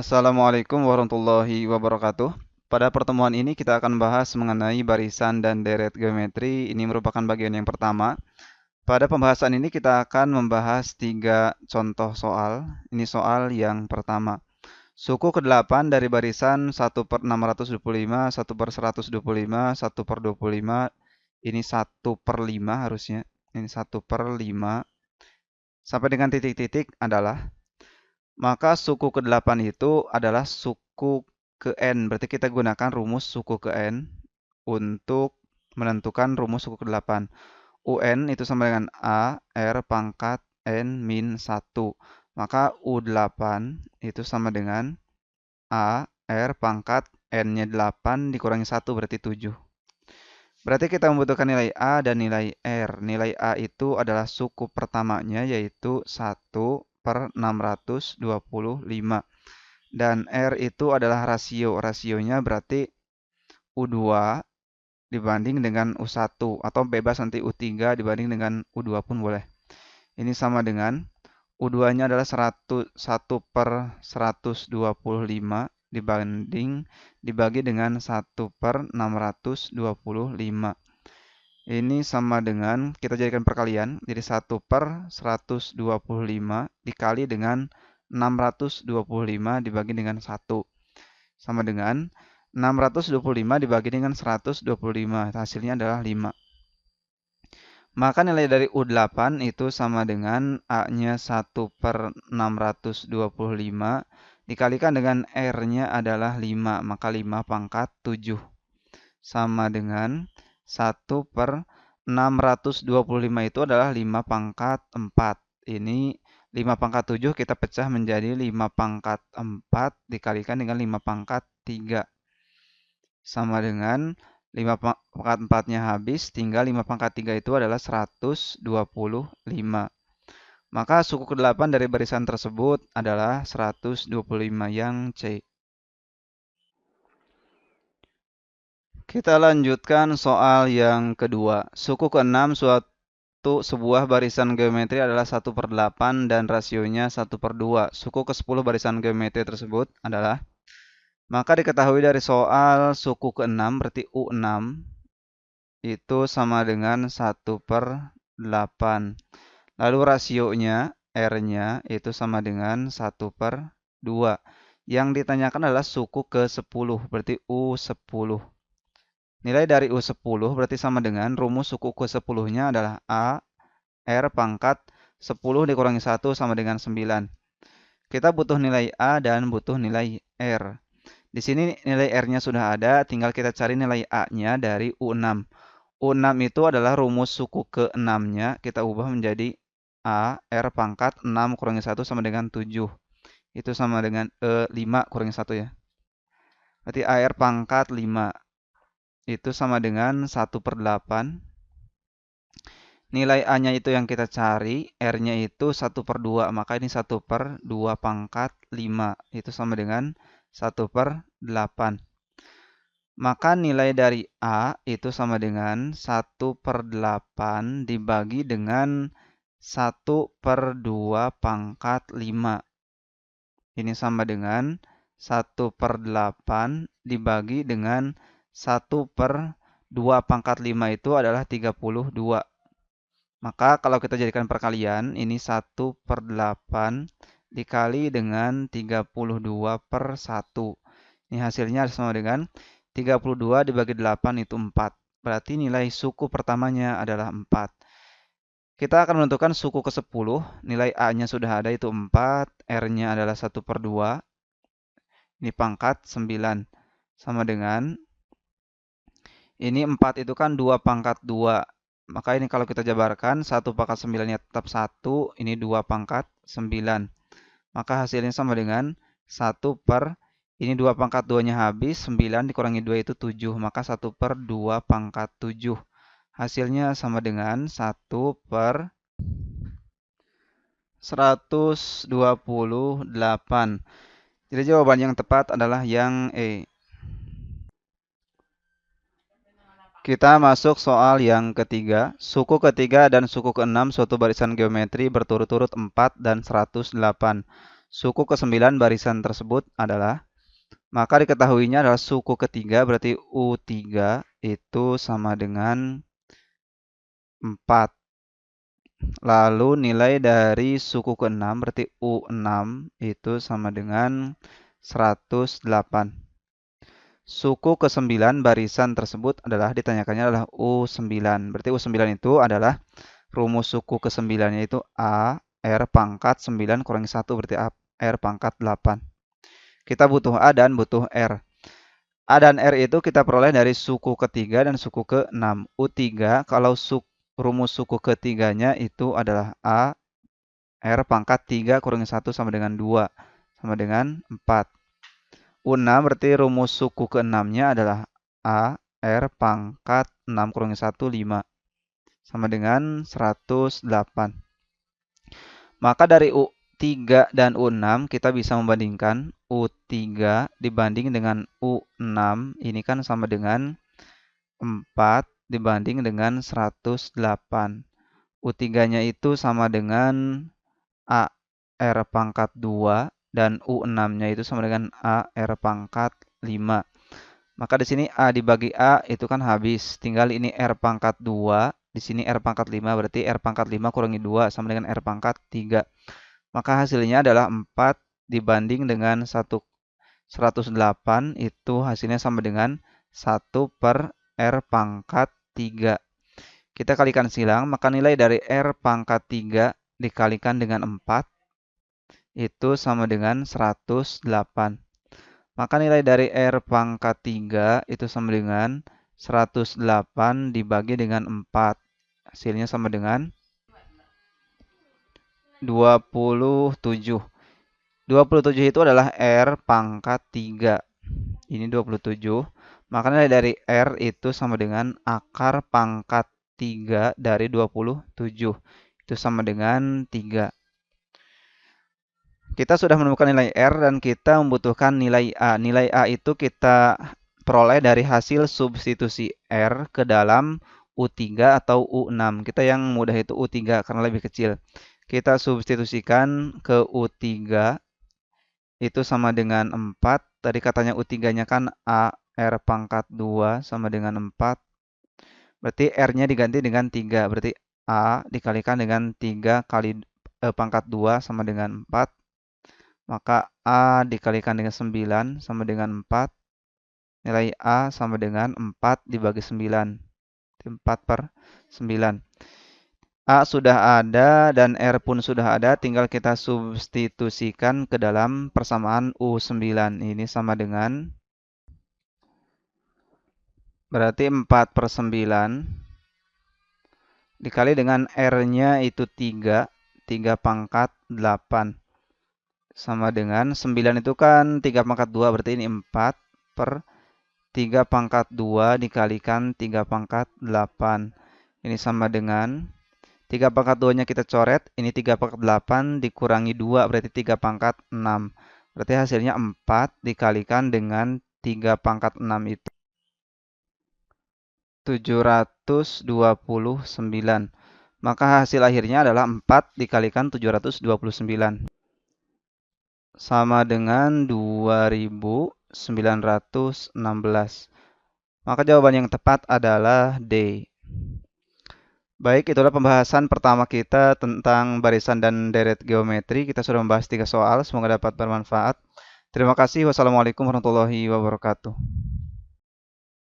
Assalamualaikum warahmatullahi wabarakatuh. Pada pertemuan ini kita akan bahas mengenai barisan dan deret geometri. Ini merupakan bagian yang pertama. Pada pembahasan ini kita akan membahas tiga contoh soal. Ini soal yang pertama. Suku ke-8 dari barisan 1/625, 1/125, 1/25. Ini 1/5 harusnya. Ini 1/5. Sampai dengan titik-titik adalah. Maka suku ke-8 itu adalah suku ke N. Berarti kita gunakan rumus suku ke N untuk menentukan rumus suku ke-8. UN itu sama dengan A R pangkat N min 1. Maka U8 itu sama dengan A R pangkat N-nya 8 dikurangi 1 berarti 7. Berarti kita membutuhkan nilai A dan nilai R. Nilai A itu adalah suku pertamanya yaitu 1/625. Dan R itu adalah rasio. Rasionya berarti U2 dibanding dengan U1. Atau bebas nanti U3 dibanding dengan U2 pun boleh. Ini sama dengan U2-nya adalah 1/125 dibagi dengan 1/625. Ini sama dengan, kita jadikan perkalian, jadi 1/125 dikali dengan 625 dibagi dengan 1. Sama dengan 625 dibagi dengan 125. Hasilnya adalah 5. Maka nilai dari U8 itu sama dengan A-nya 1/625 dikalikan dengan R-nya adalah 5. Maka 5 pangkat 7 sama dengan 1/625 itu adalah 5 pangkat 4. Ini 5 pangkat 7 kita pecah menjadi 5 pangkat 4 dikalikan dengan 5 pangkat 3. Sama dengan 5 pangkat 4-nya habis, tinggal 5 pangkat 3 itu adalah 125. Maka suku ke-8 dari barisan tersebut adalah 125 yang C. Kita lanjutkan soal yang kedua. Suku ke-6 sebuah barisan geometri adalah 1/8 dan rasionya 1/2. Suku ke-10 barisan geometri tersebut adalah. Maka diketahui dari soal suku ke-6 berarti U6 itu sama dengan 1/8. Lalu rasionya R-nya itu sama dengan 1/2. Yang ditanyakan adalah suku ke-10 berarti U10. Nilai dari U10 berarti sama dengan rumus suku ke-10-nya adalah A R pangkat 10 dikurangi 1 sama dengan 9. Kita butuh nilai A dan butuh nilai R. Di sini nilai R-nya sudah ada, tinggal kita cari nilai A-nya dari U6. U6 itu adalah rumus suku ke-6-nya, kita ubah menjadi A R pangkat 6 kurangi 1 sama dengan 7. Itu sama dengan 5 kurangi 1 ya. Berarti A R pangkat 5 itu sama dengan 1/8. Nilai A-nya itu yang kita cari, R-nya itu 1/2, maka ini 1/2 pangkat 5, itu sama dengan 1/8. Maka nilai dari A itu sama dengan 1/8 dibagi dengan 1/2 pangkat 5. Ini sama dengan 1/8 dibagi dengan 1/2 pangkat 5 itu adalah 32. Maka kalau kita jadikan perkalian, ini 1/8 dikali dengan 32/1. Ini hasilnya sama dengan 32 dibagi 8 itu 4. Berarti nilai suku pertamanya adalah 4. Kita akan menentukan suku ke-10. Nilai A-nya sudah ada itu 4. R-nya adalah 1/2. Ini pangkat 9. Sama dengan, ini 4 itu kan 2 pangkat 2. Maka ini kalau kita jabarkan, 1 pangkat 9-nya tetap 1, ini 2 pangkat 9. Maka hasilnya sama dengan 1 per, ini 2 pangkat 2-nya habis, 9 dikurangi 2 itu 7. Maka 1/2 pangkat 7. Hasilnya sama dengan 1/128. Jadi jawaban yang tepat adalah yang E. Kita masuk soal yang ketiga. Suku ketiga dan suku ke-6 suatu barisan geometri berturut-turut 4 dan 108. Suku ke-9 barisan tersebut adalah, maka diketahuinya adalah suku ketiga, berarti U3 itu sama dengan 4. Lalu nilai dari suku ke-6, berarti U6 itu sama dengan 108. Suku ke-9 barisan tersebut adalah, ditanyakannya adalah U9. Berarti U9 itu adalah rumus suku ke-9, yaitu A R pangkat 9 kurangi 1, berarti A R pangkat 8. Kita butuh A dan butuh R. A dan R itu kita peroleh dari suku ketiga dan suku ke-6. U3, kalau rumus suku ketiganya itu adalah A R pangkat 3 kurangi 1 sama dengan 2, sama dengan 4. U6 berarti rumus suku ke-6-nya adalah A R pangkat 6 kurangi 1, 5, sama dengan 108. Maka dari U3 dan U6 kita bisa membandingkan. U3 dibanding dengan U6 ini kan sama dengan 4 dibanding dengan 108. U3-nya itu sama dengan A R pangkat 2 dan U6-nya itu sama dengan A R pangkat 5. Maka di sini A dibagi A itu kan habis. Tinggal ini R pangkat 2, di sini R pangkat 5, berarti R pangkat 5 kurangi 2 sama dengan R pangkat 3. Maka hasilnya adalah 4 dibanding dengan 108, itu hasilnya sama dengan 1 per R pangkat 3. Kita kalikan silang, maka nilai dari R pangkat 3 dikalikan dengan 4 itu sama dengan 108. Maka nilai dari R pangkat 3 itu sama dengan 108 dibagi dengan 4. Hasilnya sama dengan 27. 27 itu adalah R pangkat 3. Ini 27. Maka nilai dari R itu sama dengan akar pangkat 3 dari 27. Itu sama dengan 3. Kita sudah menemukan nilai R dan kita membutuhkan nilai A. Nilai A itu kita peroleh dari hasil substitusi R ke dalam U3 atau U6. Kita yang mudah itu U3 karena lebih kecil. Kita substitusikan ke U3 itu sama dengan 4. Tadi katanya U3-nya kan A R pangkat 2 sama dengan 4. Berarti R-nya diganti dengan 3. Berarti A dikalikan dengan 3 kali pangkat 2 sama dengan 4. Maka A dikalikan dengan 9 sama dengan 4. Nilai A sama dengan 4 dibagi 9. 4 per 9. A sudah ada dan R pun sudah ada. Tinggal kita substitusikan ke dalam persamaan U9. Ini sama dengan, berarti 4 per 9 dikali dengan R-nya itu 3. 3 pangkat 8. Sama dengan 9 itu kan 3 pangkat 2, berarti ini 4 per 3 pangkat 2 dikalikan 3 pangkat 8. Ini sama dengan 3 pangkat 2-nya kita coret, ini 3 pangkat 8 dikurangi 2, berarti 3 pangkat 6. Berarti hasilnya 4 dikalikan dengan 3 pangkat 6 itu 729. Maka hasil akhirnya adalah 4 dikalikan 729. Sama dengan 2916. Maka jawaban yang tepat adalah D. Baik, itulah pembahasan pertama kita tentang barisan dan deret geometri. Kita sudah membahas 3 soal, semoga dapat bermanfaat. Terima kasih. Wassalamualaikum warahmatullahi wabarakatuh.